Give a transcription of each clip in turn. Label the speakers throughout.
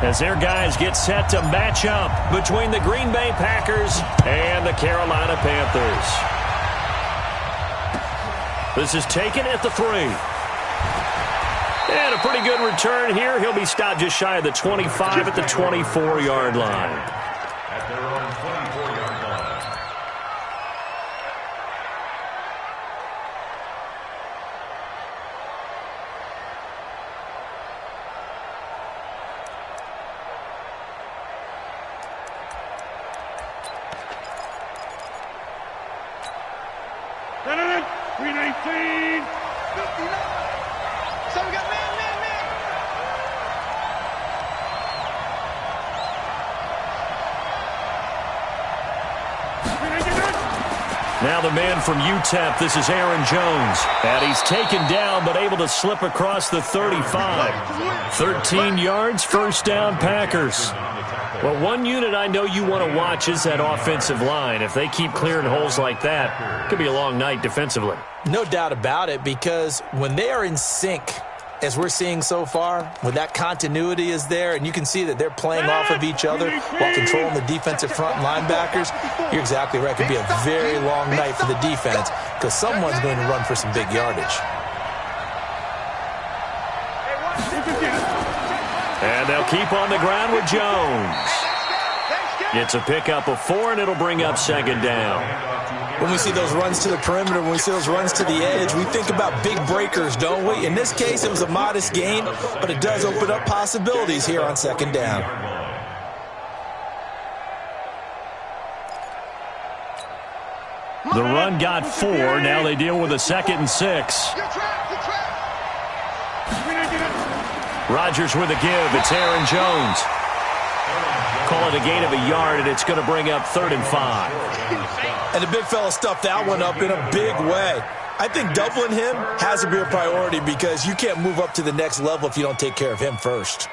Speaker 1: as their guys get set to match up between the Green Bay Packers and the Carolina Panthers. This is taken at the 3. And a pretty good return here. He'll be stopped just shy of the 25 at the 24-yard line.
Speaker 2: At their own 24-yard line.
Speaker 1: Now the man from UTEP, this is Aaron Jones. And he's taken down but able to slip across the 35. 13 yards, first down Packers. Well, one unit I know you want to watch is that offensive line. If they keep clearing holes like that, it could be a long night defensively.
Speaker 3: No doubt about it, because when they are in sync, as we're seeing so far, when that continuity is there and you can see that they're playing off of each other while controlling the defensive front linebackers, you're exactly right. It could be a very long night for the defense because someone's going to run for some big yardage.
Speaker 1: And they'll keep on the ground with Jones. It's a pickup of 4, and it'll bring up second down.
Speaker 3: When we see those runs to the perimeter, when we see those runs to the edge, we think about big breakers, don't we? In this case, it was a modest gain, but it does open up possibilities here on second down.
Speaker 1: The run got 4. Now they deal with a 2nd and 6. Rodgers with a give. It's Aaron Jones. Call it a gain of a yard, and it's going to bring up 3rd and 5.
Speaker 3: And the big fella stuffed that one up in a big way. I think doubling him has to be a priority because you can't move up to the next level if you don't take care of him first.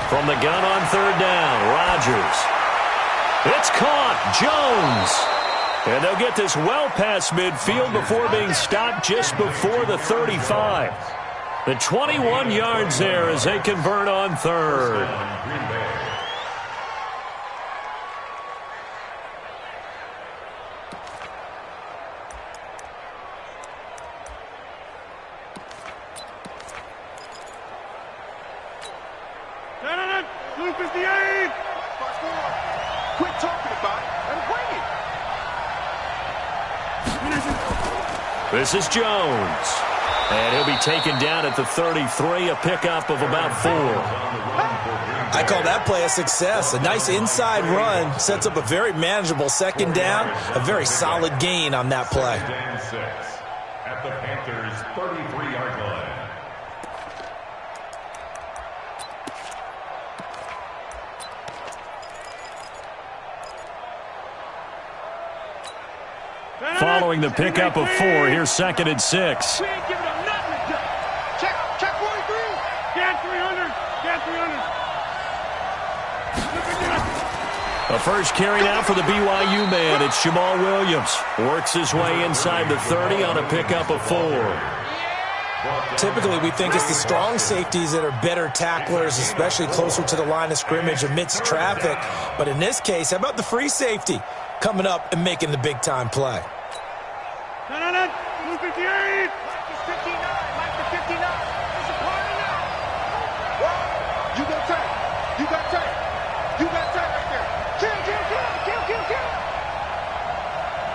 Speaker 1: From the gun on 3rd down, Rodgers. It's caught, Jones. And they'll get this well past midfield before being stopped just before the 35. The 21 yards there as they convert on 3rd. This is Jones. And he'll be taken down at the 33, a pickup of about 4.
Speaker 3: I call that play a success. A nice inside run sets up a very manageable second down, a very solid gain on that play.
Speaker 2: At the Panthers' 33-yard line.
Speaker 1: Following the pickup of 4, here's 2nd and 6.
Speaker 4: We ain't giving up nothing to do. Check 43. Get 300. Get 300.
Speaker 1: A first carry now for the BYU man. It's Jamal Williams. Works his way inside the 30 on a pickup of 4.
Speaker 3: Typically, we think it's the strong safeties that are better tacklers, especially closer to the line of scrimmage amidst traffic. But in this case, how about the free safety coming up and making the big-time play?
Speaker 4: 258. Mike 59. Mike the 59. It's a party now. Well, you got tight. You got tight. You got tight right there. Kill.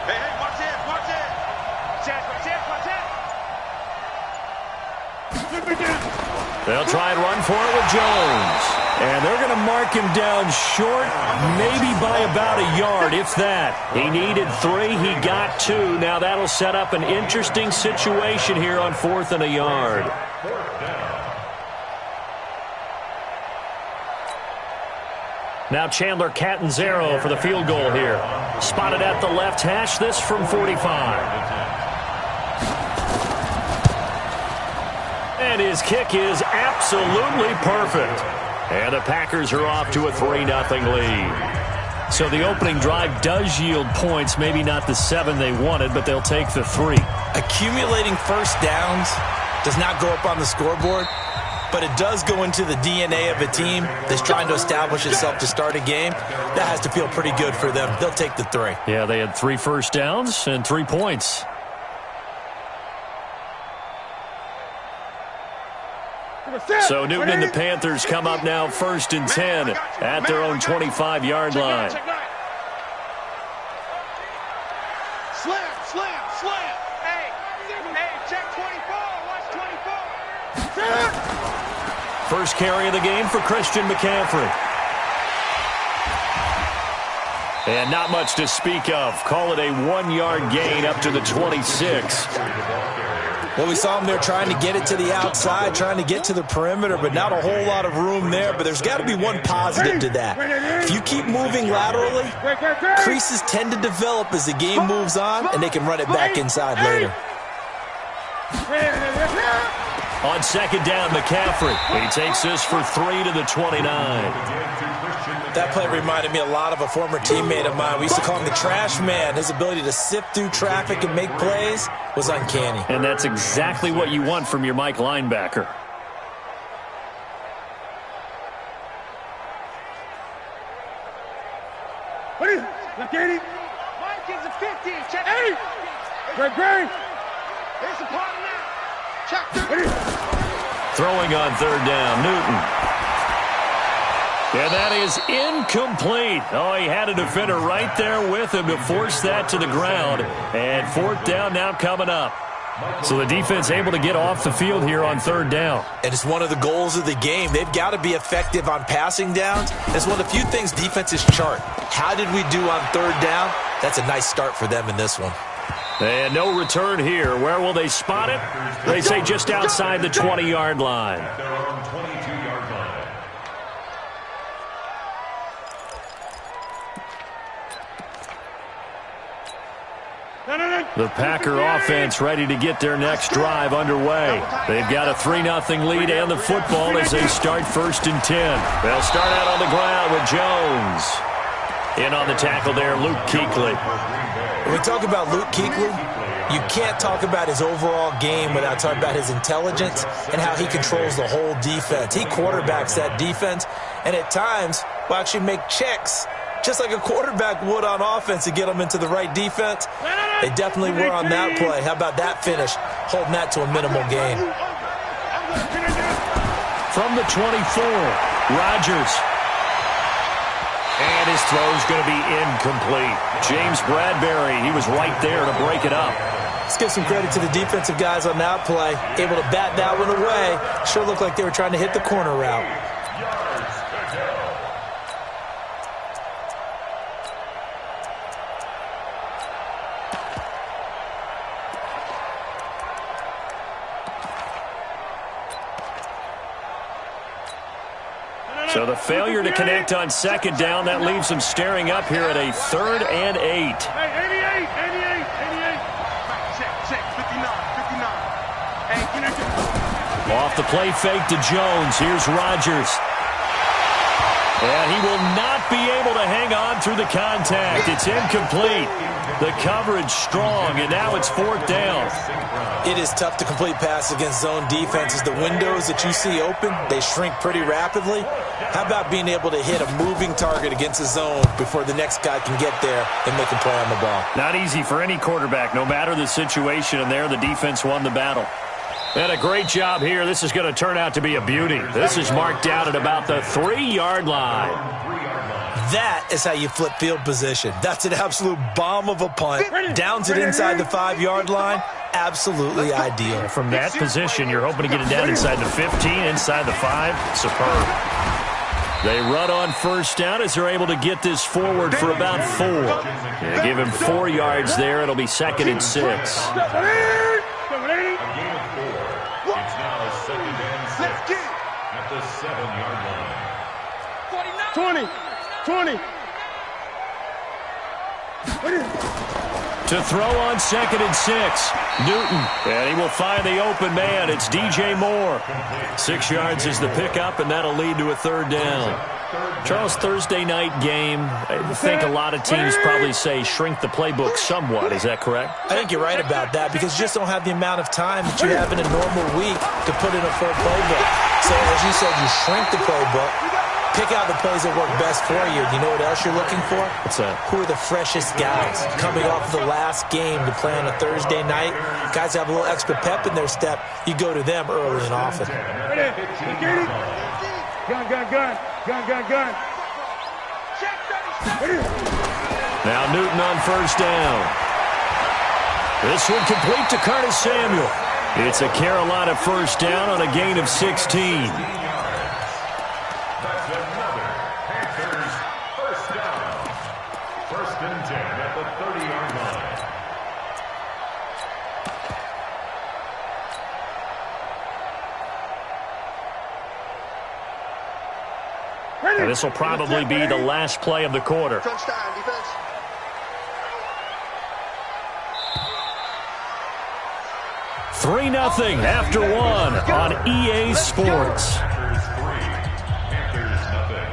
Speaker 4: Hey, watch this.
Speaker 1: They'll try and run for it with Jones. And they're going to mark him down short, maybe by about a yard, if that. He needed 3. He got 2. Now that'll set up an interesting situation here on 4th and a yard. Now Chandler Catanzaro for the field goal here. Spotted at the left hash, this from 45. his kick is absolutely perfect. And the Packers are off to a 3-0 lead. So the opening drive does yield points, maybe not the 7 they wanted, but they'll take the 3.
Speaker 3: Accumulating first downs does not go up on the scoreboard, but it does go into the DNA of a team that's trying to establish itself to start a game. That has to feel pretty good for them. They'll take the 3.
Speaker 1: Yeah, they had 3 first downs and 3 points. So Newton and the Panthers come up now 1st and 10 at their own 25-yard line.
Speaker 4: Slam, slam, slam. Hey, check 24. Watch 24.
Speaker 1: First carry of the game for Christian McCaffrey. And not much to speak of. Call it a 1-yard gain up to the 26.
Speaker 3: Well, we saw them there trying to get it to the outside, trying to get to the perimeter, but not a whole lot of room there. But there's got to be one positive to that. If you keep moving laterally, creases tend to develop as the game moves on, and they can run it back inside later.
Speaker 1: On 2nd down, McCaffrey. He takes this for 3 to the 29.
Speaker 3: That play reminded me a lot of a former teammate of mine. We used to call him the trash man. His ability to sift through traffic and make plays was uncanny.
Speaker 1: And that's exactly what you want from your Mike linebacker.
Speaker 4: What is it? Look at it. Mike is a 50. Check 8. Great. There's a part now. Check 30.
Speaker 1: Throwing on 3rd down, Newton. And that is incomplete. Oh, he had a defender right there with him to force that to the ground. And 4th down now coming up. So the defense able to get off the field here on 3rd down.
Speaker 3: And it's one of the goals of the game. They've got to be effective on passing downs. It's one of the few things defenses chart. How did we do on 3rd down? That's a nice start for them in this one.
Speaker 1: And no return here. Where will they spot it? They say just outside the 20-yard line.
Speaker 2: Their own 22-yard line.
Speaker 1: The Packer offense ready to get their next drive underway. They've got a 3-0 lead and the football as they start 1st and 10. They'll start out on the ground with Jones. In on the tackle there, Luke Kuechly.
Speaker 3: When we talk about Luke Kuechly, you can't talk about his overall game without talking about his intelligence and how he controls the whole defense. He quarterbacks that defense, and at times will actually make checks just like a quarterback would on offense to get them into the right defense. They definitely were on that play. How about that finish, holding that to a minimal gain.
Speaker 1: From the 24, Rodgers. And his throw's going to be incomplete. James Bradbury, he was right there to break it up.
Speaker 3: Let's give some credit to the defensive guys on that play. Able to bat that one away. Sure looked like they were trying to hit the corner route.
Speaker 1: So the failure to connect on 2nd down, that leaves them staring up here at a 3rd and 8.
Speaker 4: Hey, 88. Check, 59.
Speaker 1: Off the play fake to Jones. Here's Rodgers. And he will not be able to hang on through the contact. It's incomplete. The coverage strong, and now it's 4th down.
Speaker 3: It is tough to complete pass against zone defenses. The windows that you see open, they shrink pretty rapidly. How about being able to hit a moving target against a zone before the next guy can get there and make a play on the ball?
Speaker 1: Not easy for any quarterback, no matter the situation, and there the defense won the battle. And a great job here. This is going to turn out to be a beauty. This is marked out at about the 3-yard line.
Speaker 3: That is how you flip field position. That's an absolute bomb of a punt. Downs it inside the 5-yard line. Absolutely ideal.
Speaker 1: From that position, you're hoping to get it down inside the 15, inside the 5. Superb. They run on 1st down as they're able to get this forward for about 4. They give him 4 yards there. It'll be 2nd and 6.
Speaker 2: It's now 2nd and 6 at the 7-yard line.
Speaker 4: 20.
Speaker 1: To throw on 2nd and 6. Newton. And he will find the open man. It's DJ Moore. 6 yards is the pickup, and that'll lead to a 3rd down. Charles, Thursday night game, I think a lot of teams probably say shrink the playbook somewhat. Is that correct?
Speaker 3: I think you're right about that because you just don't have the amount of time that you have in a normal week to put in a full playbook. So, as you said, you shrink the playbook, pick out the plays that work best for you. You know what else you're looking for?
Speaker 1: What's that?
Speaker 3: Who are the freshest guys coming off the last game to play on a Thursday night? Guys have a little extra pep in their step. You go to them early and often.
Speaker 4: Gun, gun, gun. Gun, gun, gun.
Speaker 1: Now Newton on 1st down. This one complete to Curtis Samuel. It's a Carolina 1st down on a gain of 16.
Speaker 2: That's another Panthers 1st down. 1st and 10 at the 30-yard line.
Speaker 1: And this will probably be the last play of the quarter.
Speaker 4: Touchdown, defense.
Speaker 1: Three 0 after 1 on EA Sports.
Speaker 2: Packers 3, Panthers nothing.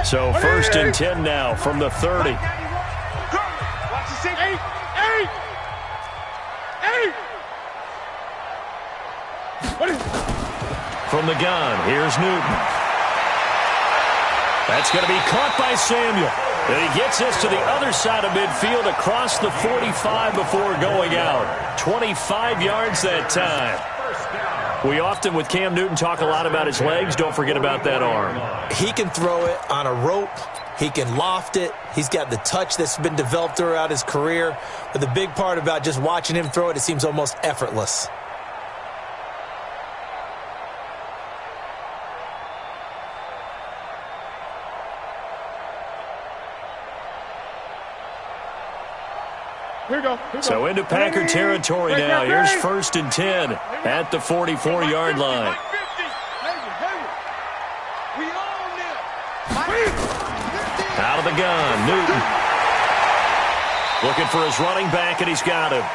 Speaker 1: So 1st and 10 now from the 30.
Speaker 4: Watch the 6. 8.
Speaker 1: From the gun, here's Newton. That's going to be caught by Samuel. And he gets us to the other side of midfield across the 45 before going out. 25 yards that time. We often, with Cam Newton, talk a lot about his legs. Don't forget about that arm.
Speaker 3: He can throw it on a rope. He can loft it. He's got the touch that's been developed throughout his career. But the big part about just watching him throw it, it seems almost effortless.
Speaker 4: Here we go.
Speaker 1: So into Packer territory now. Here's 1st and 10 at the 44-yard line. Out of the gun, Newton. Looking for his running back, and he's got him.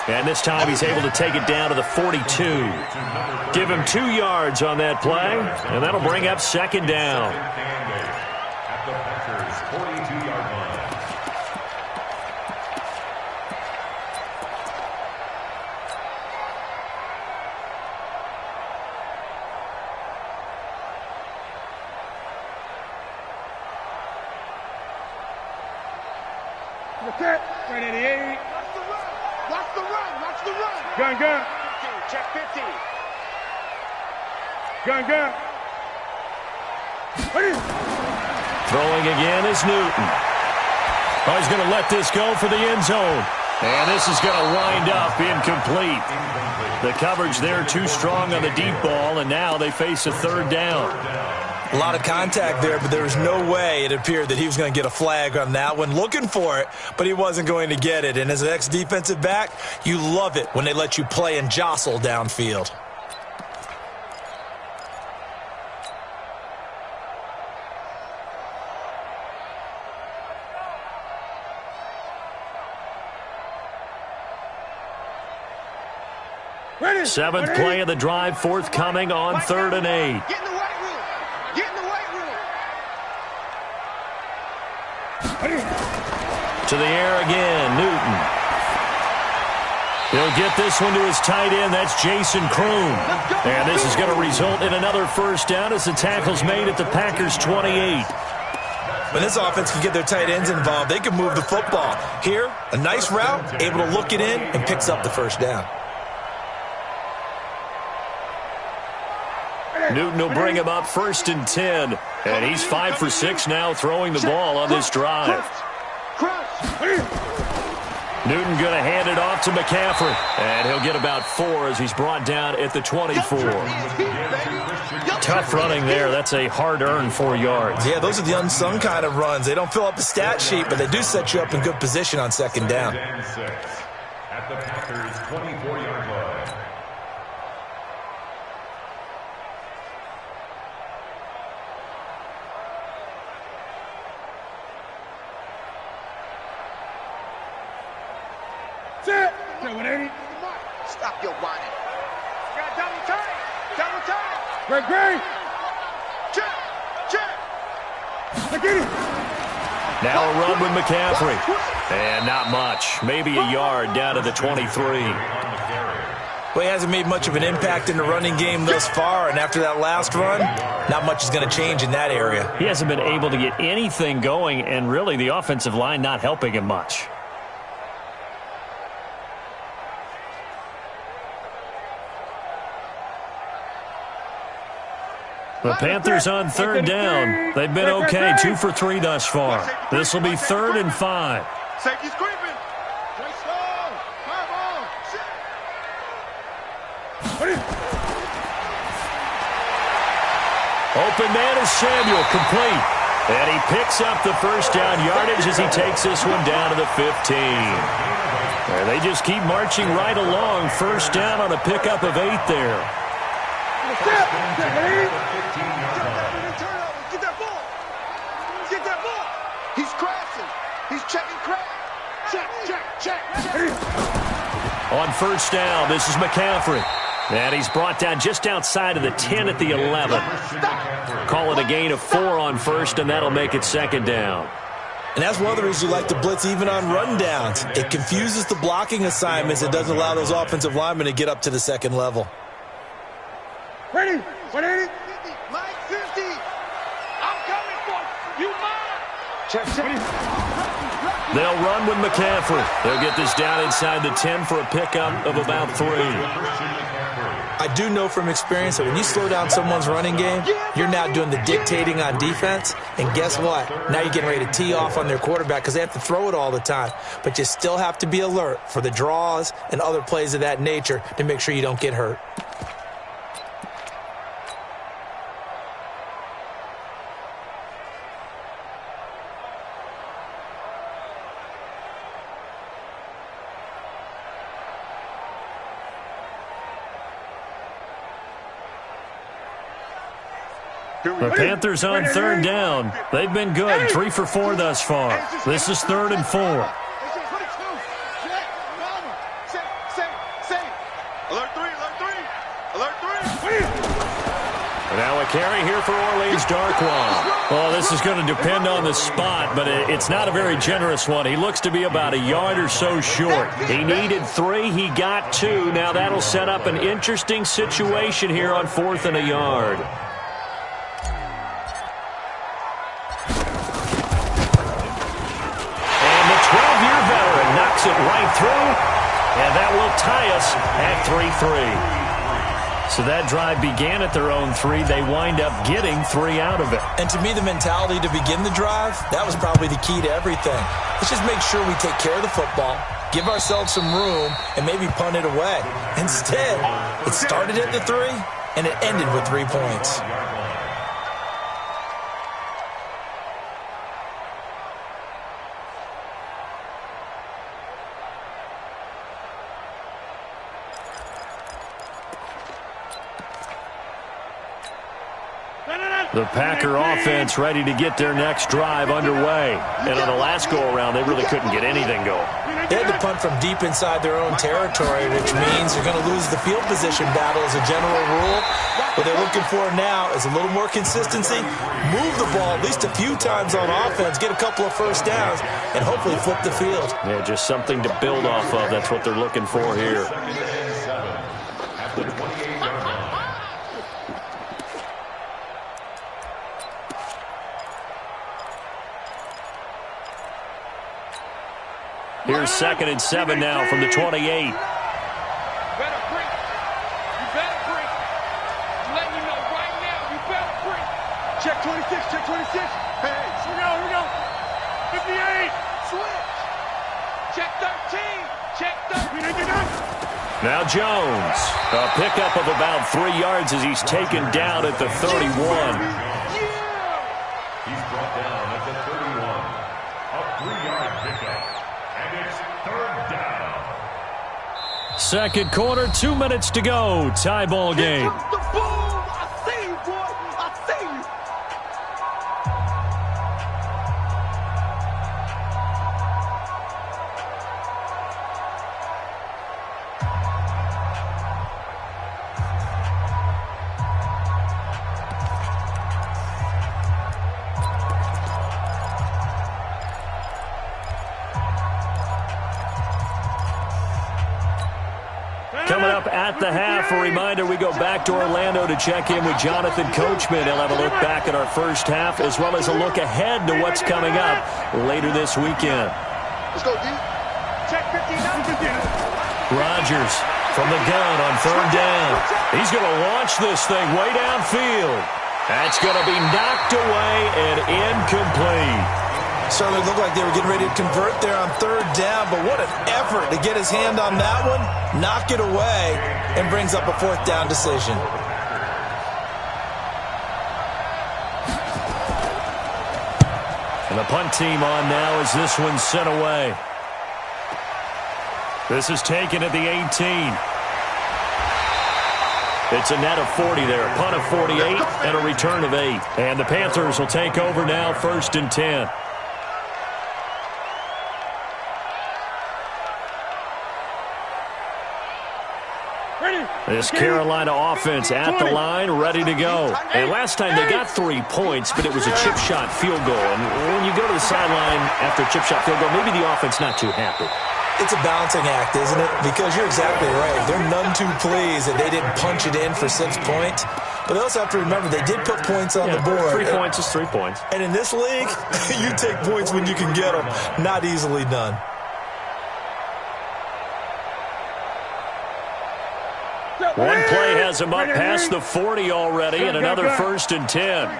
Speaker 1: And this time he's able to take it down to the 42. Give him 2 yards on that play, and that'll bring up 2nd down.
Speaker 2: At the Packers 42-yard line.
Speaker 4: Right at the 8. Watch the run. Watch the run. Gun, gun. Check 15. Gun, gun.
Speaker 1: Throwing again is Newton. Oh, he's going to let this go for the end zone. And this is going to wind up incomplete. The coverage there too strong on the deep ball, and now they face a 3rd down.
Speaker 3: A lot of contact there, but there was no way it appeared that he was going to get a flag on that one. Looking for it, but he wasn't going to get it. And as an ex-defensive back, you love it when they let you play and jostle downfield.
Speaker 4: Ready.
Speaker 1: 7th play of the drive forthcoming on 3rd and 8.
Speaker 4: Get in the weight room. Get in the weight room.
Speaker 1: To the air again, Newton. He'll get this one to his tight end. That's Jason Kroon. And this is going to result in another 1st down as the tackle's made at the Packers' 28.
Speaker 3: When this offense can get their tight ends involved, they can move the football. Here, a nice route, able to look it in, and picks up the 1st down.
Speaker 1: Newton will bring him up 1st and 10. And he's 5 for 6 now throwing the ball on this drive. Newton going to hand it off to McCaffrey. And he'll get about 4 as he's brought down at the 24. Tough running there. That's a hard-earned 4 yards.
Speaker 3: Yeah, those are the unsung kind of runs. They don't fill up the stat sheet, but they do set you up in good position on second down.
Speaker 2: At the Packers' 24-yard line.
Speaker 4: Stop your whining. Got double time. Double time. Great. Check. I get it.
Speaker 1: Now a run with McCaffrey. And not much. Maybe a yard down to the 23.
Speaker 3: Well, he hasn't made much of an impact in the running game thus far, and after that last run, not much is going to change in that area.
Speaker 1: He hasn't been able to get anything going, and really the offensive line not helping him much. The Panthers on third down. They've been okay, 2 for 3 thus far. This will be 3rd and 5.
Speaker 4: Safety's creeping. Play slow. Fireball.
Speaker 1: Open man is Samuel, complete. And he picks up the first down yardage as he takes this one down to the 15. And they just keep marching right along. First down on a pickup of 8 there.
Speaker 4: Get that ball. He's crashing. He's checking crash. Check.
Speaker 1: On first down, this is McCaffrey. And he's brought down just outside of the 10 at the 11. Call it a gain of 4 on first, and that'll make it second down.
Speaker 3: And that's one of the reasons you like to blitz even on rundowns. It confuses the blocking assignments. It doesn't allow those offensive linemen to get up to the second level.
Speaker 4: Ready? 180. Mike 50. I'm coming for you. Mine. Check.
Speaker 1: They'll run with McCaffrey. They'll get this down inside the 10 for a pickup of about 3.
Speaker 3: I do know from experience that when you slow down someone's running game, you're now doing the dictating on defense. And guess what? Now you're getting ready to tee off on their quarterback because they have to throw it all the time. But you still have to be alert for the draws and other plays of that nature to make sure you don't get hurt.
Speaker 1: The Panthers on third down. They've been good, 3 for 4 thus far. This is 3rd and 4.
Speaker 4: Alert 3.
Speaker 1: Now a carry here for Orleans Darkwa. Well, this is going to depend on the spot, but it's not a very generous one. He looks to be about a yard or so short. He needed 3. He got 2. Now that'll set up an interesting situation here on 4th and a yard. Knocks it right through, and that will tie us at 3-3. So that drive began at their own 3. They wind up getting 3 out of it.
Speaker 3: And to me, the mentality to begin the drive, that was probably the key to everything. Let's just make sure we take care of the football, give ourselves some room, and maybe punt it away. Instead, it started at the 3, and it ended with 3 points.
Speaker 1: The Packer offense ready to get their next drive underway. And on the last go-around, they really couldn't get anything going.
Speaker 3: They had to punt from deep inside their own territory, which means they're going to lose the field position battle as a general rule. What they're looking for now is a little more consistency, move the ball at least a few times on offense, get a couple of first downs, and hopefully flip the field.
Speaker 1: Yeah, just something to build off of. That's what they're looking for here. Here's 2nd and 7 now from the 28.
Speaker 4: You better break. You better break. I'm letting you know right now. You better break. Check 26. Check 26. Hey, here we go. 58. Switch. Check 13.
Speaker 1: Now Jones, a pickup of about 3 yards as he's taken down at the 31.
Speaker 2: He's brought down at the 31. A 3-yard pickup. And it's 3rd down.
Speaker 1: Second quarter, 2 minutes to go. Tie ball game.
Speaker 4: I see you, boy. I see you.
Speaker 1: Coming up at the half, a reminder, we go back to Orlando to check in with Jonathan Coachman. He'll have a look back at our first half as well as a look ahead to what's coming up later this weekend.
Speaker 4: Let's go, D. Check 59.
Speaker 1: Rodgers from the gun on 3rd down. He's going to launch this thing way downfield. That's going to be knocked away and incomplete.
Speaker 3: Certainly looked like they were getting ready to convert there on 3rd down, but what an effort to get his hand on that one, knock it away, and brings up a 4th down decision.
Speaker 1: And the punt team on now as this one's sent away. This is taken at the 18. It's a net of 40 there, a punt of 48 and a return of 8. And the Panthers will take over now, 1st and 10. This Carolina offense at the line, ready to go. And last time they got 3 points, but it was a chip shot field goal. And when you go to the sideline after a chip shot field goal, maybe the offense not too happy.
Speaker 3: It's a balancing act, isn't it? Because you're exactly right. They're none too pleased that they didn't punch it in for 6 points. But they also have to remember they did put points on the board.
Speaker 1: 3 points is 3 points.
Speaker 3: And in this league, you take points when you can get them. Not easily done.
Speaker 1: One play has him up past the 40 already, and another 1st and 10.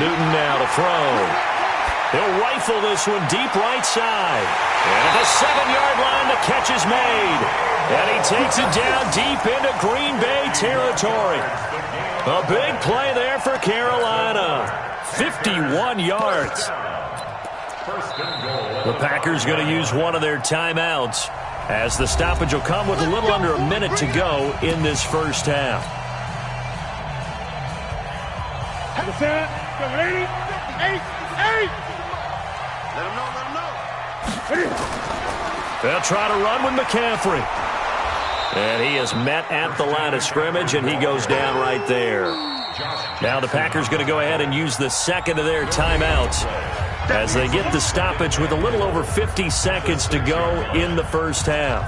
Speaker 1: Newton now to throw. He'll rifle this one deep right side. And at the 7-yard line, the catch is made. And he takes it down deep into Green Bay territory. A big play there for Carolina. 51 yards. The Packers going to use one of their timeouts as the stoppage will come with a little under a minute to go in this first half. They'll try to run with McCaffrey. And he is met at the line of scrimmage, and he goes down right there. Now the Packers going to go ahead and use the second of their timeouts as they get the stoppage with a little over 50 seconds to go in the first half.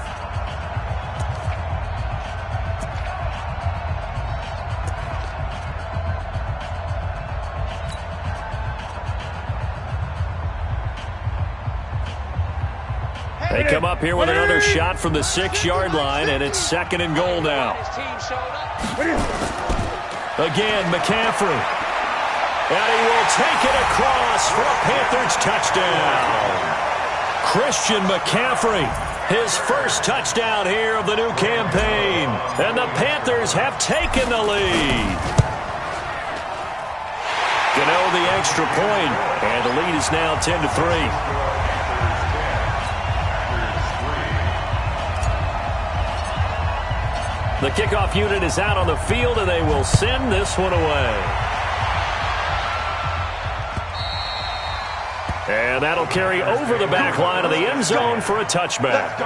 Speaker 1: They come up here with another shot from the 6-yard line, and it's 2nd and goal now. Again, McCaffrey. And he will take it across for a Panthers touchdown. Christian McCaffrey, his first touchdown here of the new campaign. And the Panthers have taken the lead. Gano the extra point, and the lead is now 10-3. The kickoff unit is out on the field, and they will send this one away. And that'll carry over the back line of the end zone for a touchback.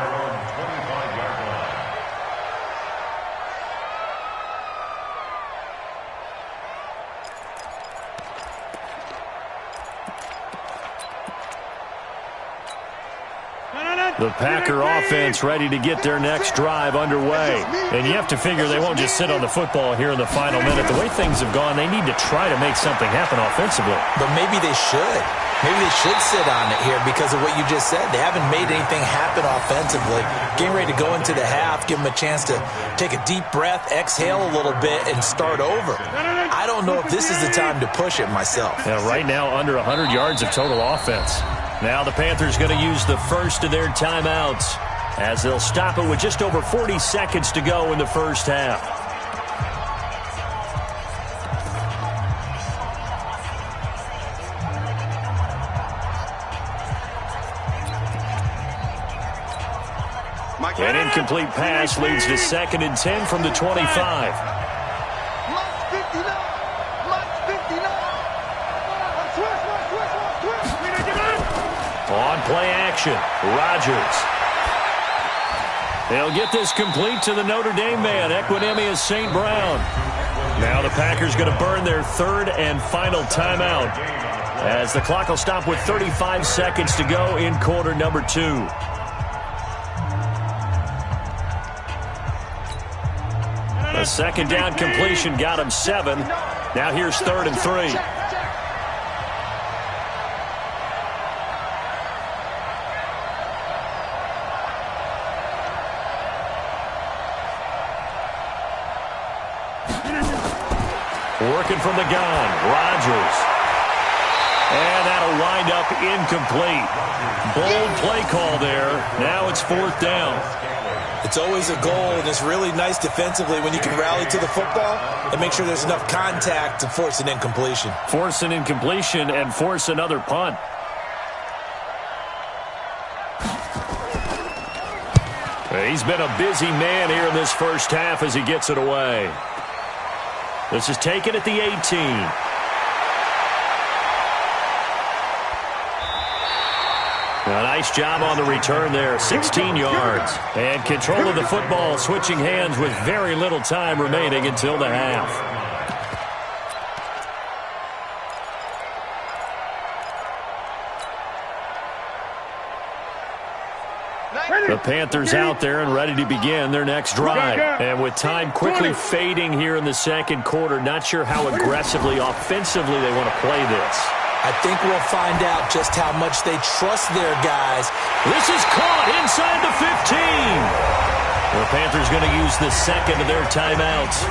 Speaker 1: The Packer offense ready to get their next drive underway. And you have to figure they won't just sit on the football here in the final minute. The way things have gone, they need to try to make something happen offensively.
Speaker 3: But maybe they should. Maybe they should sit on it here because of what you just said. They haven't made anything happen offensively. Getting ready to go into the half, give them a chance to take a deep breath, exhale a little bit, and start over. I don't know if this is the time to push it myself.
Speaker 1: Yeah, right now under 100 yards of total offense. Now the Panthers going to use the first of their timeouts as they'll stop it with just over 40 seconds to go in the first half. An incomplete pass leads to 2nd and 10 from the 25. On play action, Rodgers. They'll get this complete to the Notre Dame man, Equanimous St. Brown. Now the Packers going to burn their 3rd and final timeout as the clock will stop with 35 seconds to go in quarter number 2. A 2nd down completion got him 7. Now here's 3rd and 3. Working from the gun, Rodgers. And that'll wind up incomplete. Bold play call there. Now it's 4th down.
Speaker 3: It's always a goal, and it's really nice defensively when you can rally to the football and make sure there's enough contact to force an incompletion.
Speaker 1: Force an incompletion and force another punt. He's been a busy man here in this first half as he gets it away. This is taken at the 18. A nice job on the return there, 16 yards. And control of the football, switching hands with very little time remaining until the half. The Panthers out there and ready to begin their next drive. And with time quickly fading here in the 2nd quarter, not sure how aggressively, offensively they want to play this.
Speaker 3: I think we'll find out just how much they trust their guys.
Speaker 1: This is caught inside the 15. The Panthers going to use the 2nd of their timeouts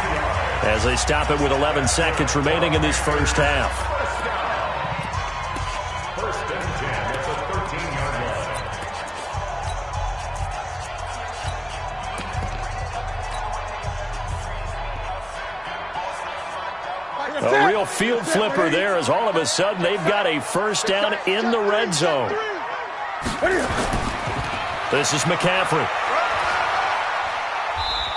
Speaker 1: as they stop it with 11 seconds remaining in this first half.
Speaker 2: First and 10 at the 13-yard line.
Speaker 1: A real field flipper there as all of a sudden they've got a first down in the red zone. This is McCaffrey.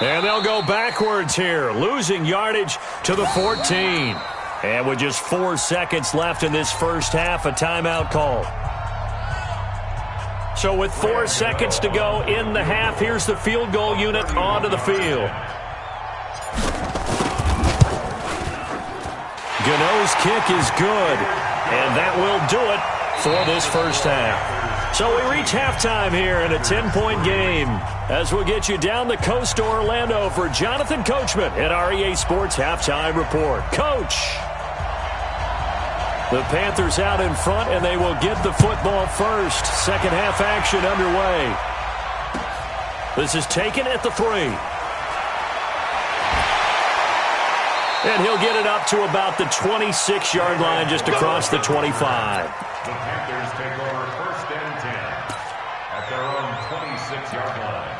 Speaker 1: And they'll go backwards here, losing yardage to the 14. And with just 4 seconds left in this first half, a timeout call. So with 4 seconds to go in the half, here's the field goal unit onto the field. Gano's kick is good, and that will do it for this first half. So we reach halftime here in a 10-point game as we'll get you down the coast to Orlando for Jonathan Coachman at our EA Sports Halftime Report. Coach! The Panthers out in front, and they will get the football first. Second half action underway. This is taken at the 3. And he'll get it up to about the 26-yard line just across the 25.
Speaker 2: The Panthers take over first and 10 at their own 26-yard line.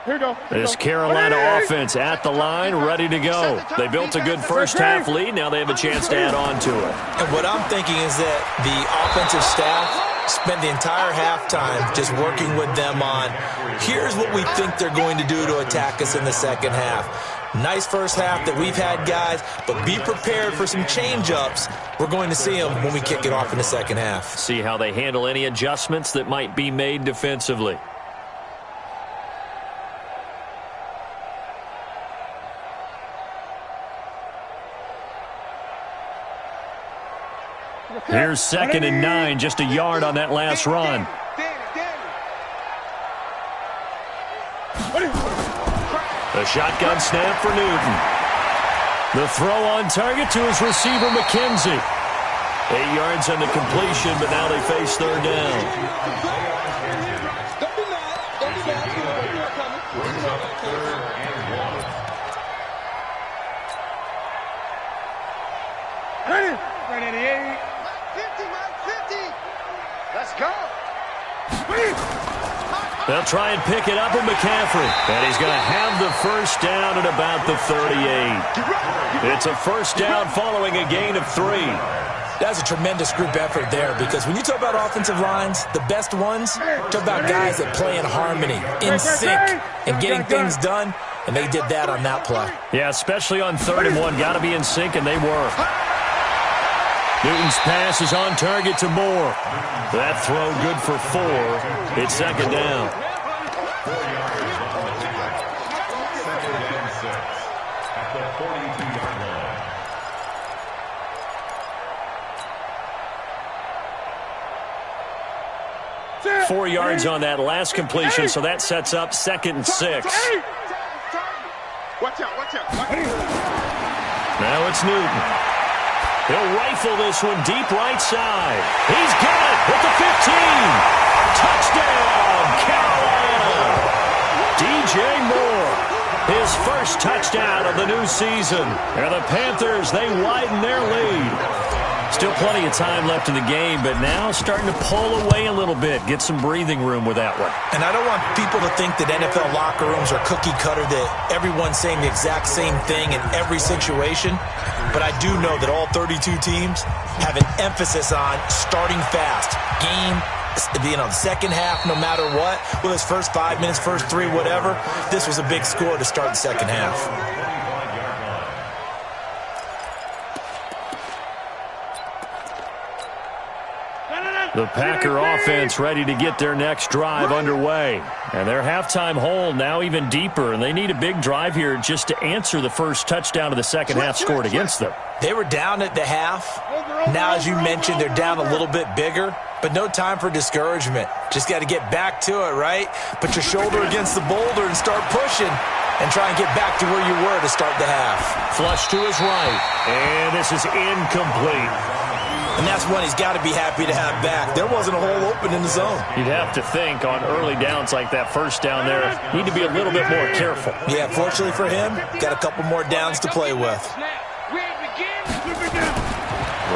Speaker 4: Here we go.
Speaker 1: This Carolina offense at the line, ready to go. They built a good first half lead. Now they have a chance to add on to it.
Speaker 3: And what I'm thinking is that the offensive staff spent the entire halftime just working with them on, here's what we think they're going to do to attack us in the second half. Nice first half that we've had, guys, but be prepared for some change-ups. We're going to see them when we kick it off in the second half.
Speaker 1: See how they handle any adjustments that might be made defensively. Here's 2nd and 9, just a yard on that last run. The shotgun snap for Newton. The throw on target to his receiver, McKenzie. 8 yards on the completion, but now they face 3rd down.
Speaker 4: Don't be mad. Don't be mad.
Speaker 2: Brings up 3rd and 1.
Speaker 4: Right at the 8. 50, Mike, 50. Let's go.
Speaker 1: They'll try and pick it up with McCaffrey. And he's going to have the first down at about the 38. It's a first down following a gain of 3.
Speaker 3: That's a tremendous group effort there, because when you talk about offensive lines, the best ones, talk about guys that play in harmony, in sync, and getting things done, and they did that on that play.
Speaker 1: Yeah, especially on 3rd and 1. Got to be in sync, and they were. Newton's pass is on target to Moore. That throw good for 4. It's 2nd down.
Speaker 2: 4 yards on the play. 2nd and 6 at the 42-yard line.
Speaker 1: 4 yards on that last completion, so that sets up 2nd and 6.
Speaker 4: Watch out, watch out.
Speaker 1: Now it's Newton. He'll rifle this one deep right side. He's got it at the 15. Touchdown, Carolina. DJ Moore, his first touchdown of the new season. And the Panthers, they widen their lead. Still plenty of time left in the game, but now starting to pull away a little bit. Get some breathing room with that one.
Speaker 3: And I don't want people to think that NFL locker rooms are cookie cutter, that everyone's saying the exact same thing in every situation. But I do know that all 32 teams have an emphasis on starting fast. Game, the second half, no matter what, whether it's first 5 minutes, first 3, whatever, this was a big score to start the second half.
Speaker 1: The Packer offense ready to get their next drive underway. And their halftime hole now even deeper, and they need a big drive here just to answer the first touchdown of the second half scored against them.
Speaker 3: They were down at the half. Now, as you mentioned, they're down a little bit bigger, but no time for discouragement. Just got to get back to it, right? Put your shoulder against the boulder and start pushing and try and get back to where you were to start the half.
Speaker 1: Flush to his right, and this is incomplete.
Speaker 3: And that's one he's got to be happy to have back. There wasn't a hole open in the zone.
Speaker 1: You'd have to think on early downs like that first down there, need to be a little bit more careful.
Speaker 3: Yeah, fortunately for him, got a couple more downs to play with.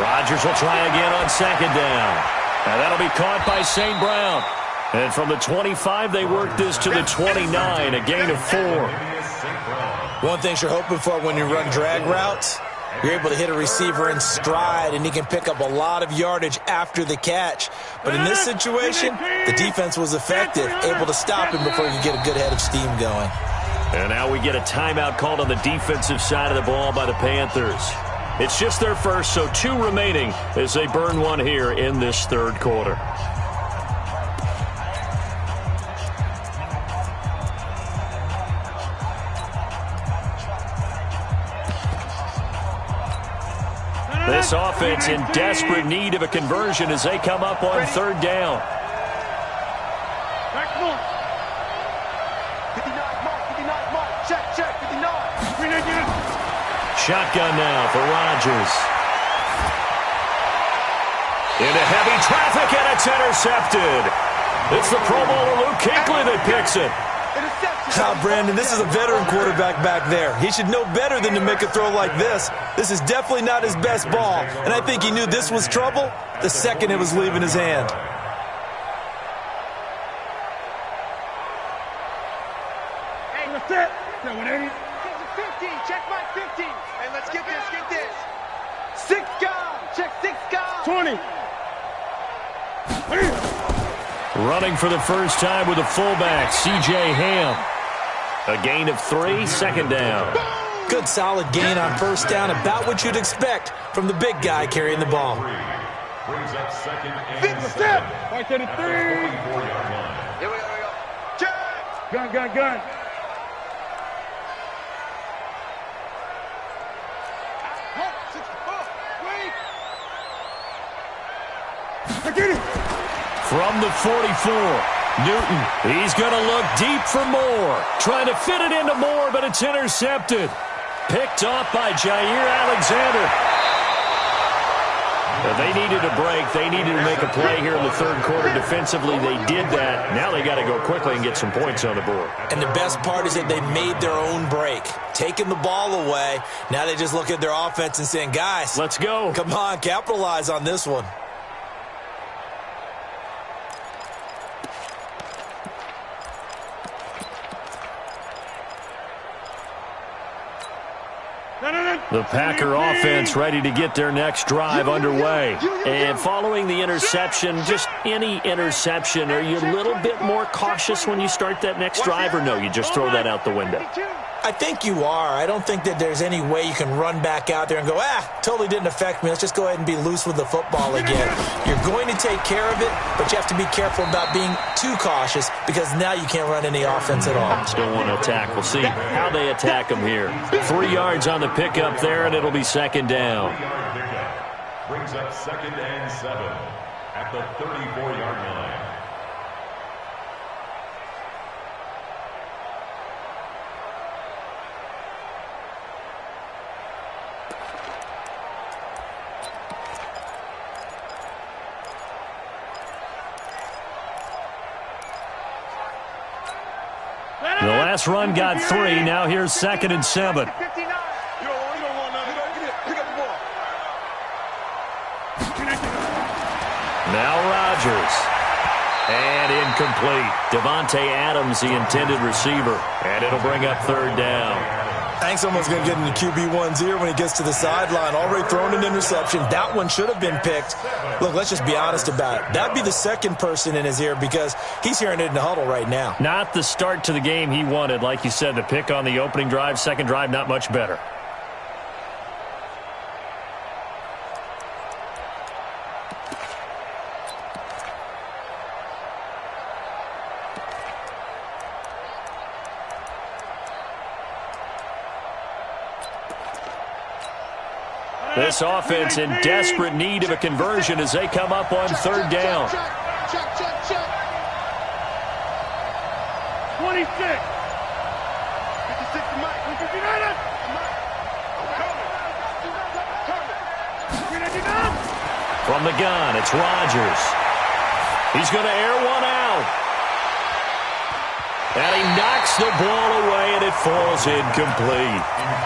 Speaker 1: Rodgers will try again on 2nd down. Now that'll be caught by St. Brown. And from the 25, they work this to the 29, a gain of 4.
Speaker 3: One thing you're hoping for when you run drag routes, you're able to hit a receiver in stride, and he can pick up a lot of yardage after the catch. But in this situation, the defense was effective, able to stop him before he could get a good head of steam going.
Speaker 1: And now we get a timeout called on the defensive side of the ball by the Panthers. It's just their first, so 2 remaining as they burn one here in this 3rd quarter. This offense in desperate need of a conversion as they come up on 3rd down.
Speaker 4: 59 mark. Check, 59.
Speaker 1: Shotgun now for Rodgers. Into heavy traffic, and it's intercepted. It's the Pro Bowler Luke Kuechly that picks it.
Speaker 3: Brandon, this is a veteran quarterback back there. He should know better than to make a throw like this. This is definitely not his best ball, and I think he knew this was trouble the second it was leaving his hand.
Speaker 4: Hey, what's that? 180. 15, check my 15. Hey, let's get this, get this. 6 gone, check 6 gone. 20.
Speaker 1: Running for the first time with a fullback, C.J. Ham. A gain of 3, 2nd down.
Speaker 3: Good solid gain on first down, about what you'd expect from the big guy carrying the ball.
Speaker 2: Brings up 2nd and
Speaker 4: 6 step.
Speaker 2: 7 at the 44-yard line.
Speaker 4: Here we go. Check. Gun.
Speaker 1: From the 44, Newton, he's going to look deep for Moore. Trying to fit it into Moore, but it's intercepted. Picked off by Jair Alexander. They needed a break. They needed to make a play here in the third quarter. Defensively, they did that. Now they got to go quickly and get some points on the board.
Speaker 3: And the best part is that they made their own break. Taking the ball away. Now they just look at their offense and saying, guys,
Speaker 1: let's go.
Speaker 3: Come on, capitalize on this one.
Speaker 1: The Packer offense ready to get their next drive underway. And following the interception, just any interception, are you a little bit more cautious when you start that next drive, or no, you just throw that out the window?
Speaker 3: I think you are. I don't think that there's any way you can run back out there and go, totally didn't affect me. Let's just go ahead and be loose with the football again. You're going to take care of it, but you have to be careful about being too cautious because now you can't run any offense at all.
Speaker 1: Still want to attack. We'll see how they attack them here. 3 yards on the pickup there, and it'll be second down.
Speaker 2: 3-yard pickup brings up 2nd and 7 at the 34-yard line.
Speaker 1: The last run got 3. Now here's 2nd and 7. Now Rodgers. And incomplete. Devontae Adams, the intended receiver. And it'll bring up 3rd down.
Speaker 3: I think someone's going to get in the QB1's ear when he gets to the sideline. Already thrown an interception. That one should have been picked. Look, let's just be honest about it. That'd be the second person in his ear because he's hearing it in the huddle right now.
Speaker 1: Not the start to the game he wanted. Like you said, the pick on the opening drive, second drive, not much better. This offense in desperate need of a conversion as they come up on 3rd down.
Speaker 4: 26. 56 to Mike. 59.
Speaker 1: From the gun, it's Rodgers. He's going to air one out. And he knocks the ball away, and it falls incomplete.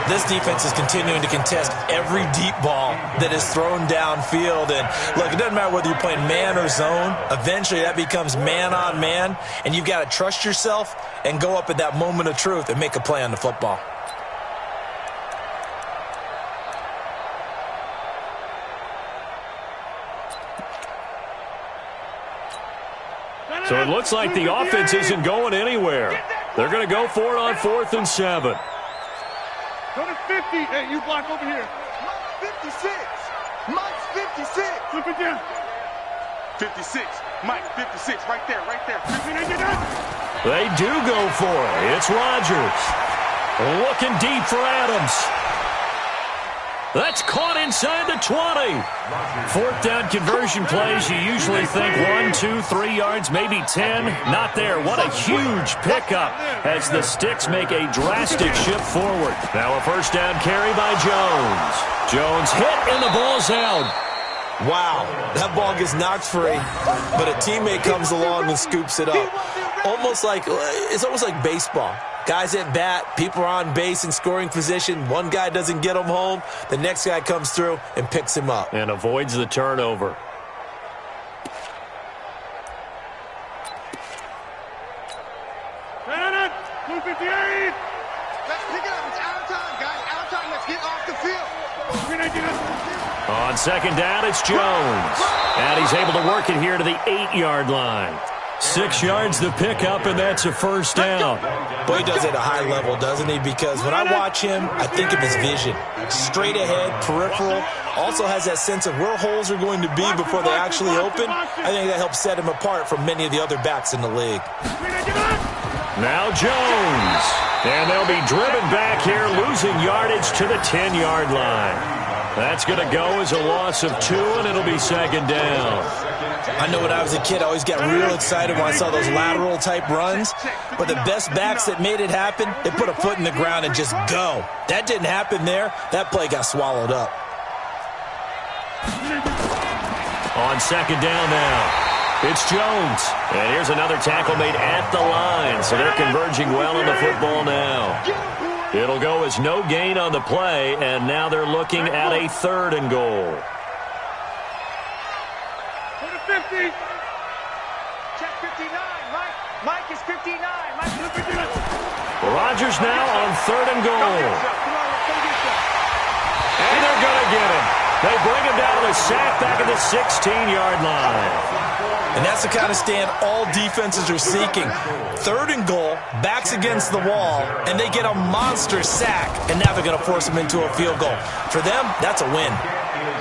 Speaker 3: This defense is continuing to contest every deep ball that is thrown downfield. And, look, it doesn't matter whether you're playing man or zone. Eventually, that becomes man on man. And you've got to trust yourself and go up at that moment of truth and make a play on the football.
Speaker 1: So it looks like the offense isn't going anywhere. They're going to go for it on 4th and 7.
Speaker 4: Go to 50. Hey, you block over here. Mike's 56. Mike's 56. Flip it down. 56. Mike, 56. Right there, right there.
Speaker 1: They do go for it. It's Rodgers. Looking deep for Adams. That's caught inside the 20. 4th down conversion plays, you usually think 1, 2, 3 yards, maybe 10. Not there. What a huge pickup as the Sticks make a drastic shift forward. Now a 1st down carry by Jones. Jones hit and the ball's out.
Speaker 3: Wow, that ball gets knocked free, but a teammate comes along and scoops it up. It's almost like baseball. Guys at bat, people are on base in scoring position. One guy doesn't get him home. The next guy comes through and picks him up.
Speaker 1: And avoids the turnover.
Speaker 4: Let's pick it up. It's out of time, guys. Out of time. Let's get off the field.
Speaker 1: On 2nd down, it's Jones. And he's able to work it here to the 8-yard line. 6 yards the pickup, and that's a 1st down.
Speaker 3: Boy, he does it at a high level, doesn't he? Because when I watch him, I think of his vision. Straight ahead, peripheral. Also has that sense of where holes are going to be before they actually open. I think that helps set him apart from many of the other backs in the league.
Speaker 1: Now Jones. And they'll be driven back here, losing yardage to the 10-yard line. That's going to go as a loss of 2, and it'll be second down.
Speaker 3: I know when I was a kid, I always got real excited when I saw those lateral-type runs. But the best backs that made it happen, they put a foot in the ground and just go. That didn't happen there. That play got swallowed up.
Speaker 1: On second down now, it's Jones. And here's another tackle made at the line, so they're converging well on the football now. It'll go as no gain on the play, and now they're looking at a 3rd and goal.
Speaker 4: 50. Check 59. Mike is 59. Mike is 59.
Speaker 1: Rodgers now on 3rd and goal. And they're going to get him. They bring him down to the sack back at the 16-yard line.
Speaker 3: And that's the kind of stand all defenses are seeking. 3rd and goal, backs against the wall, and they get a monster sack, and now they're going to force him into a field goal. For them, that's a win.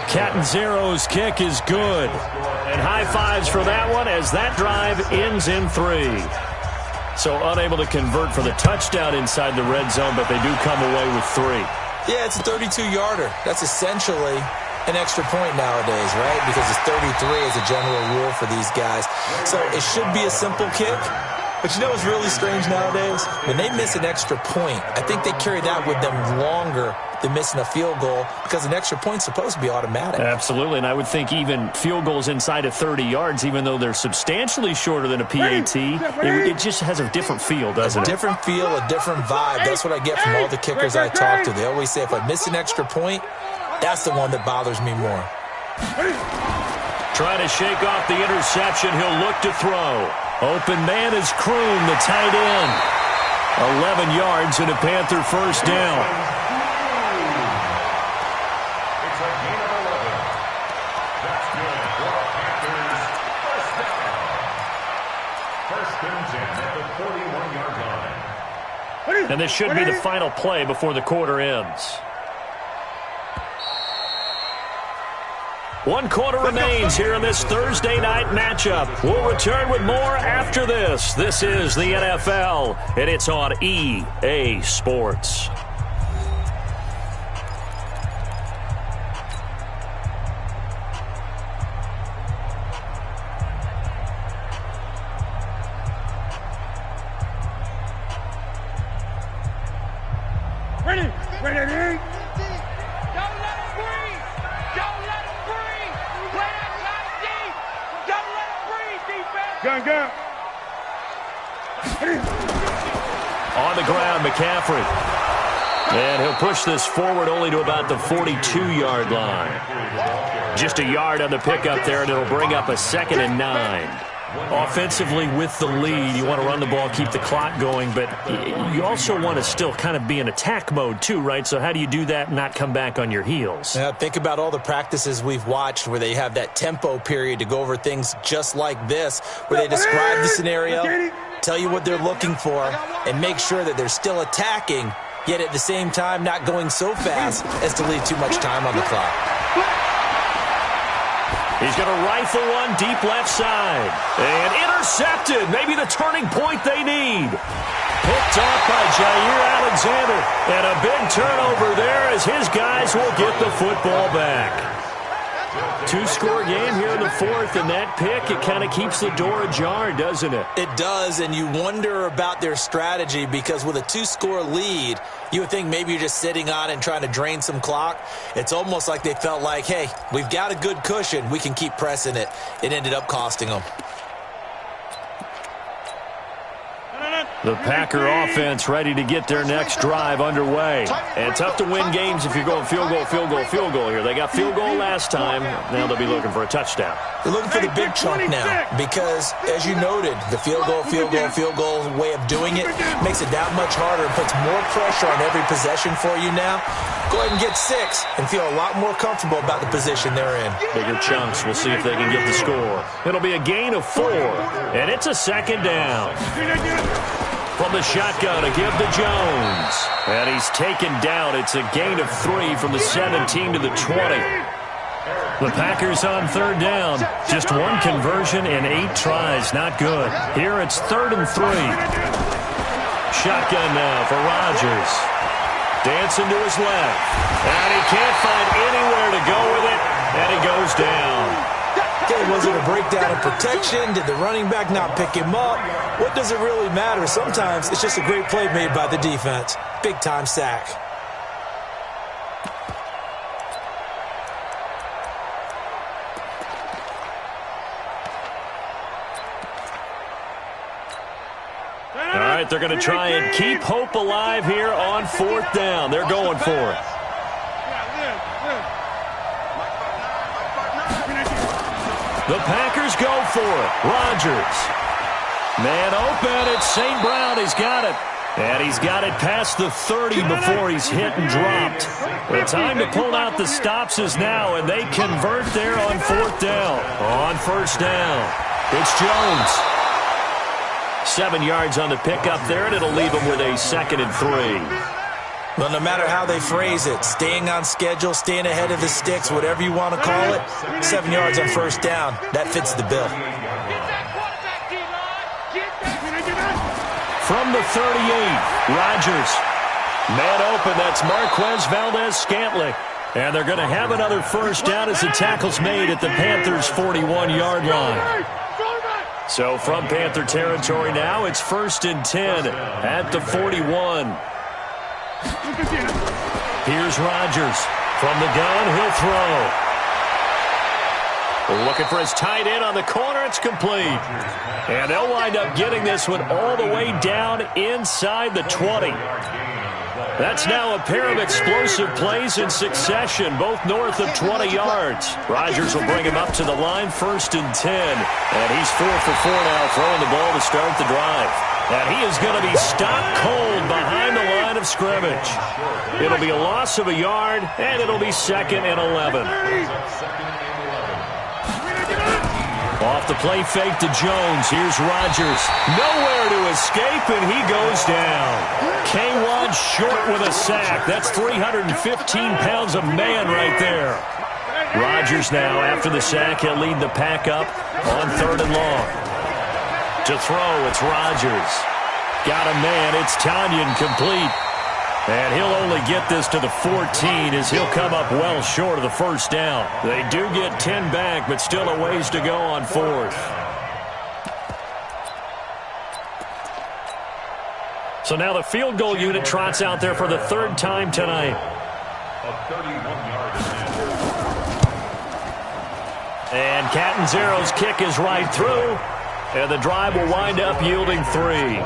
Speaker 1: Catanzero's kick is good. And high fives for that one as that drive ends in 3. So unable to convert for the touchdown inside the red zone, but they do come away with 3.
Speaker 3: Yeah, it's a 32-yarder. That's essentially an extra point nowadays, right? Because it's 33 as a general rule for these guys. So it should be a simple kick. But you know what's really strange nowadays? When they miss an extra point, I think they carry that with them longer than missing a field goal because an extra point's supposed to be automatic.
Speaker 1: Absolutely, and I would think even field goals inside of 30 yards, even though they're substantially shorter than a PAT, it just has a different feel, doesn't it?
Speaker 3: A different feel, a different vibe. That's what I get from all the kickers I talk to. They always say if I miss an extra point, that's the one that bothers me more.
Speaker 1: Trying to shake off the interception. He'll look to throw. Open man is Kroon, the tight end. 11 yards and a Panther first down.
Speaker 2: It's a gain of 11. That's good for the Panthers. First down. First and 10 at the 41-yard line.
Speaker 1: And this should be the final play before the quarter ends. 1 quarter remains here in this Thursday night matchup. We'll return with more after this. This is the NFL, and it's on EA Sports.
Speaker 4: Ready. Gun.
Speaker 1: On the ground, McCaffrey. And he'll push this forward only to about the 42-yard line. Just a yard on the pickup there, and it'll bring up a 2nd and 9. Offensively with the lead, you want to run the ball, keep the clock going, but you also want to still kind of be in attack mode too, right? So how do you do that and not come back on your heels?
Speaker 3: Yeah, think about all the practices we've watched where they have that tempo period to go over things just like this, where they describe the scenario, tell you what they're looking for, and make sure that they're still attacking, yet at the same time not going so fast as to leave too much time on the clock.
Speaker 1: He's going to rifle one deep left side. And intercepted. Maybe the turning point they need. Picked off by Jair Alexander. And a big turnover there as his guys will get the football back. 2-score game here in the 4th, and that pick, it kind of keeps the door ajar, doesn't it?
Speaker 3: It does, and you wonder about their strategy because with a 2-score lead, you would think maybe you're just sitting on it and trying to drain some clock. It's almost like they felt like, hey, we've got a good cushion. We can keep pressing it. It ended up costing them.
Speaker 1: The Packer offense ready to get their next drive underway. And tough to win games if you're going field goal here. They got field goal last time. Now they'll be looking for a touchdown.
Speaker 3: They're looking for the big chunk now because, as you noted, the field goal way of doing it makes it that much harder and puts more pressure on every possession for you now. Go ahead and get 6 and feel a lot more comfortable about the position they're in.
Speaker 1: Bigger chunks. We'll see if they can get the score. It'll be a gain of 4, and it's a 2nd down. From the shotgun, a give to Jones. And he's taken down. It's a gain of 3 from the 17 to the 20. The Packers on 3rd down. Just 1 conversion and 8 tries. Not good. Here it's 3rd and 3. Shotgun now for Rodgers. Dancing to his left. And he can't find anywhere
Speaker 3: Was it a breakdown in protection? Did the running back not pick him up? What does it really matter? Sometimes it's just a great play made by the defense. Big-time sack.
Speaker 1: All right, they're going to try and keep hope alive here on 4th down. They're going for it. The Packers go for it. Rodgers. Man open. It's St. Brown. He's got it. And he's got it past the 30 before he's hit and dropped. The time to pull out the stops is now, and they convert there on 4th down. On 1st down, it's Jones. 7 yards on the pickup there, and it'll leave him with a 2nd and 3.
Speaker 3: Well, no matter how they phrase it, staying on schedule, staying ahead of the sticks, whatever you want to call it, 7 yards on 1st down, that fits the bill.
Speaker 1: From the 38, Rodgers. Man open, that's Marquez Valdez-Scantling. And they're going to have another 1st down as the tackle's made at the Panthers' 41-yard line. So from Panther territory now, it's 1st and 10 at the 41. Here's Rodgers. From the gun, he'll throw. Looking for his tight end on the corner. It's complete. And they'll wind up getting this one all the way down inside the 20. That's now a pair of explosive plays in succession, both north of 20 yards. Rodgers will bring him up to the line, 1st and 10. And he's 4 for 4 now, throwing the ball to start the drive. And he is going to be stopped cold behind the line of scrimmage. It'll be a loss of a yard, and it'll be 2nd and 11. Off the play fake to Jones. Here's Rodgers. Nowhere to escape, and he goes down. K1 short with a sack. That's 315 pounds of man right there. Rodgers now, after the sack, he'll lead the pack up on 3rd and long. To throw, it's Rodgers. Got a man. It's Tanyan complete. And he'll only get this to the 14 as he'll come up well short of the 1st down. They do get 10 back, but still a ways to go on 4th. So now the field goal unit trots out there for the 3rd time tonight. And Catanzaro's kick is right through. And the drive will wind up yielding 3.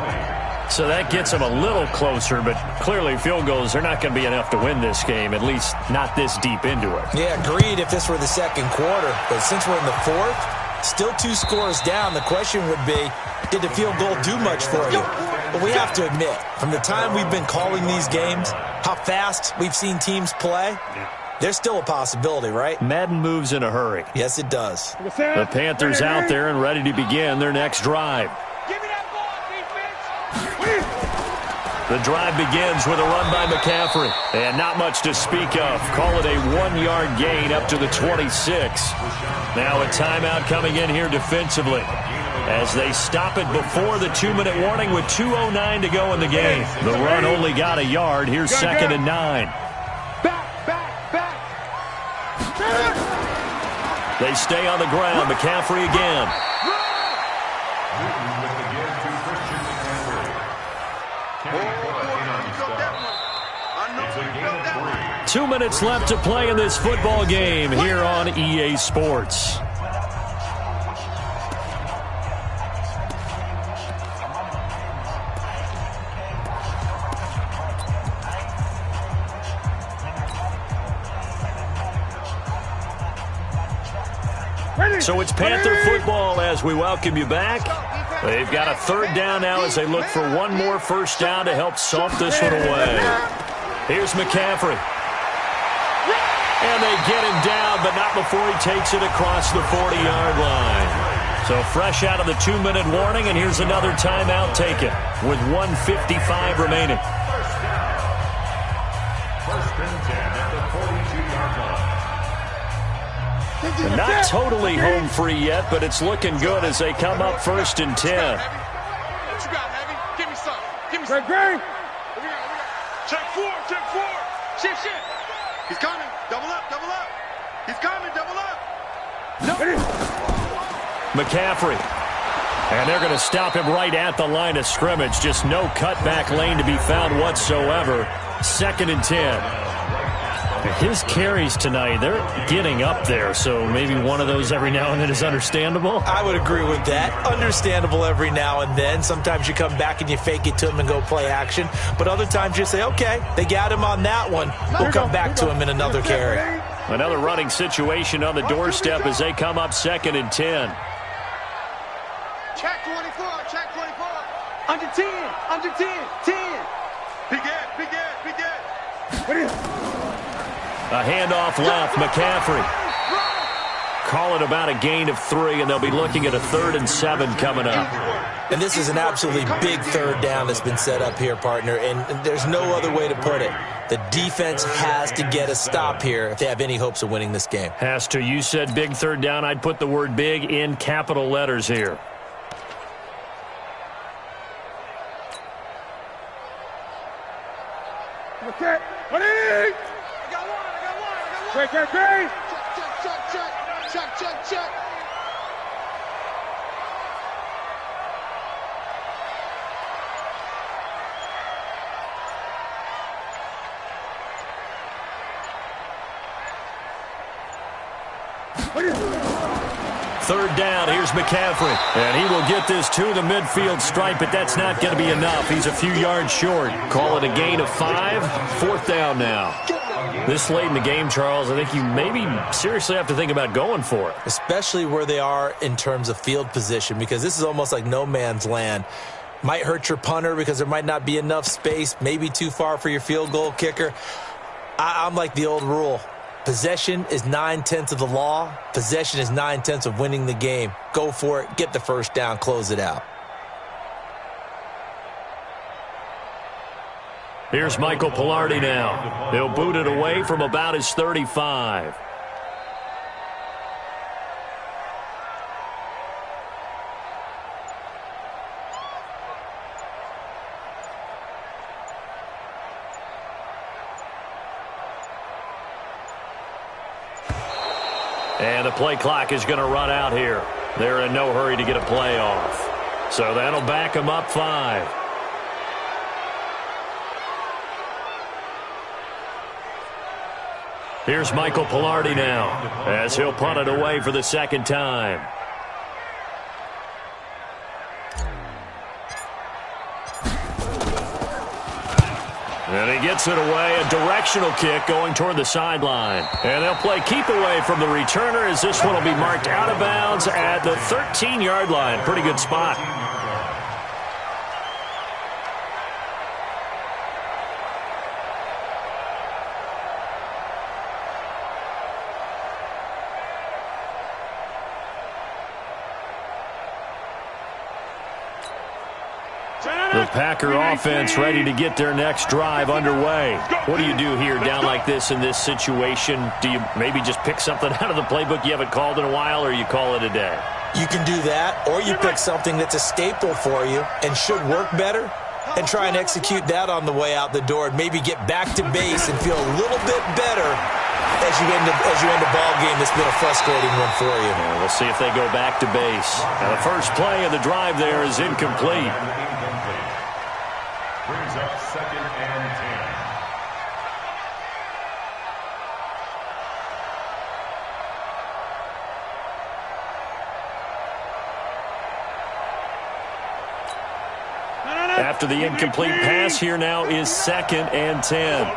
Speaker 1: So that gets them a little closer, but clearly field goals are not going to be enough to win this game, at least not this deep into it.
Speaker 3: Yeah, agreed if this were the 2nd quarter. But since we're in the 4th, still 2 scores down, the question would be, did the field goal do much for you? But we have to admit, from the time we've been calling these games, how fast we've seen teams play, there's still a possibility, right?
Speaker 1: Madden moves in a hurry.
Speaker 3: Yes, it does.
Speaker 1: The Panthers out there and ready to begin their next drive. The drive begins with a run by McCaffrey. And not much to speak of. Call it a 1-yard gain up to the 26. Now a timeout coming in here defensively as they stop it before the 2-minute warning with 2:09 to go in the game. The run only got a yard. Here's 2nd and 9.
Speaker 4: Back.
Speaker 1: They stay on the ground. McCaffrey again. 2 minutes left to play in this football game here on EA Sports. So it's Panther football as we welcome you back. They've got a 3rd down now as they look for one more 1st down to help salt this one away. Here's McCaffrey. And they get him down, but not before he takes it across the 40-yard line. So fresh out of the 2-minute warning, and here's another timeout taken with 1:55 remaining.
Speaker 2: 1st and 10 at the 42-yard line.
Speaker 1: Not totally home free yet, but it's looking good as they come up 1st and 10.
Speaker 4: What you got, Heavy? Give me some. Great. Check 4. Shift. He's coming. Double up. He's coming. Double up. No.
Speaker 1: McCaffrey. And they're going to stop him right at the line of scrimmage. Just no cutback lane to be found whatsoever. 2nd and 10. His carries tonight, they're getting up there, so maybe one of those every now and then is understandable.
Speaker 3: I would agree with that. Understandable every now and then. Sometimes you come back and you fake it to him and go play action. But other times you say, okay, they got him on that one. We'll come back to him in another carry.
Speaker 1: Another running situation on the doorstep as they come up 2nd and 10.
Speaker 4: Check 24, check 24. Under 10, under 10, 10. Begin.
Speaker 1: A handoff left, McCaffrey. Call it about a gain of 3, and they'll be looking at a 3rd and 7 coming up.
Speaker 3: And this is an absolutely big 3rd down that's been set up here, partner, and there's no other way to put it. The defense has to get a stop here if they have any hopes of winning this game.
Speaker 1: Has to. You said big 3rd down. I'd put the word big in capital letters here.
Speaker 4: Okay, ready? I got one. Check. Check.
Speaker 1: Third down, here's McCaffrey. And he will get this to the midfield stripe, but that's not going to be enough. He's a few yards short. Call it a gain of 5. 4th down now. This late in the game, Charles, I think you maybe seriously have to think about going for it.
Speaker 3: Especially where they are in terms of field position, because this is almost like no man's land. Might hurt your punter because there might not be enough space, maybe too far for your field goal kicker. I'm like the old rule. Possession is 9/10 of the law. Possession is 9/10 of winning the game. Go for it. Get the first down. Close it out.
Speaker 1: Here's Michael Pilardi now. He'll boot it away from about his 35. And the play clock is going to run out here. They're in no hurry to get a play off. So that'll back them up 5. Here's Michael Pilardi now as he'll punt it away for the 2nd time. And he gets it away, a directional kick going toward the sideline. And they'll play keep away from the returner as this one will be marked out of bounds at the 13-yard line. Pretty good spot. The Packer offense ready to get their next drive underway. What do you do here down like this in this situation? Do you maybe just pick something out of the playbook you haven't called in a while, or you call it a day?
Speaker 3: You can do that, or you pick something that's a staple for you and should work better and try and execute that on the way out the door and maybe get back to base and feel a little bit better as you end a ball game that's been a frustrating one for you.
Speaker 1: Yeah, we'll see if they go back to base. Now, the first play of the drive there is incomplete.
Speaker 2: Brings up 2nd and 10.
Speaker 1: After the incomplete pass, here now is 2nd and 10.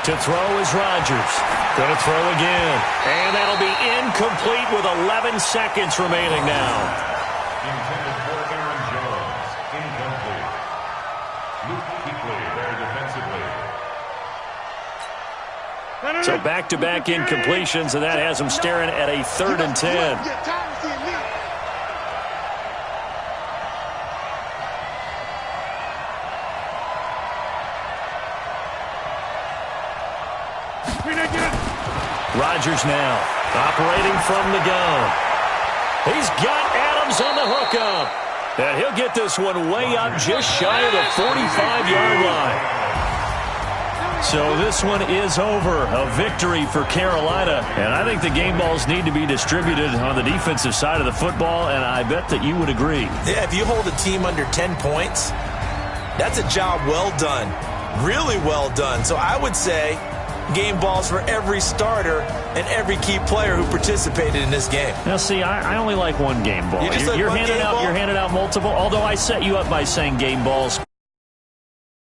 Speaker 1: To throw is Rodgers. Going to throw again. And that'll be incomplete with 11 seconds remaining now.
Speaker 2: Intended for Aaron Jones. Incomplete. Luke Kuechly there defensively.
Speaker 1: So back-to-back incompletions, and that has them staring at a 3rd and 10. Rodgers now operating from the gun. He's got Adams on the hookup. And he'll get this one way up just shy of the 45-yard line. So this one is over. A victory for Carolina. And I think the game balls need to be distributed on the defensive side of the football, and I bet that you would agree.
Speaker 3: Yeah, if you hold a team under 10 points, that's a job well done. Really well done. So I would say game balls for every starter and every key player who participated in this game.
Speaker 1: Now, see, I only like one game ball.
Speaker 3: You're
Speaker 1: handing out multiple. Although I set you up by saying game balls